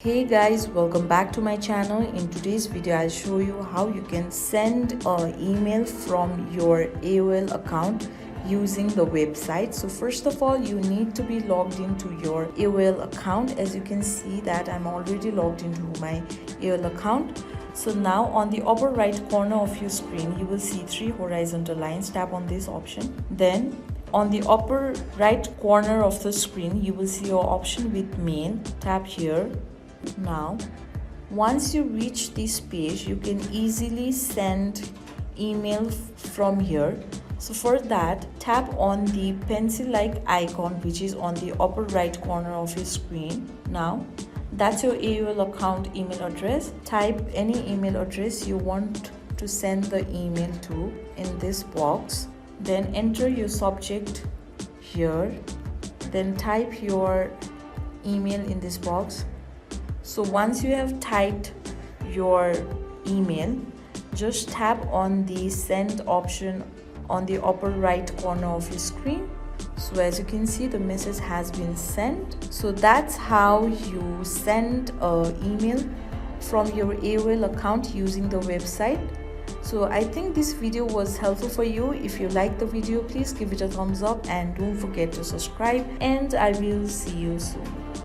Hey guys, welcome back to my channel. In today's video I'll show you how you can send an email from your AOL account using the website. So first of all, you need to be logged into your AOL account. As you can see that I'm already logged into my AOL account. So now on the upper right corner of your screen you will see three horizontal lines. Tap on this option. Then on the upper right corner of the screen you will see your option with mail. Tap here. Now once you reach this page you can easily send email from here. So for that, tap on the pencil like icon which is on the upper right corner of your screen. Now that's your AOL account email address. Type any email address you want to send the email to in this box. Then enter your subject here. Then type your email in this box. So once you have typed your email, just tap on the send option on the upper right corner of your screen. So as you can see, the message has been sent. So that's how you send an email from your AOL account using the website. So I think this video was helpful for you. If you like the video, please give it a thumbs up and don't forget to subscribe, and I will see you soon.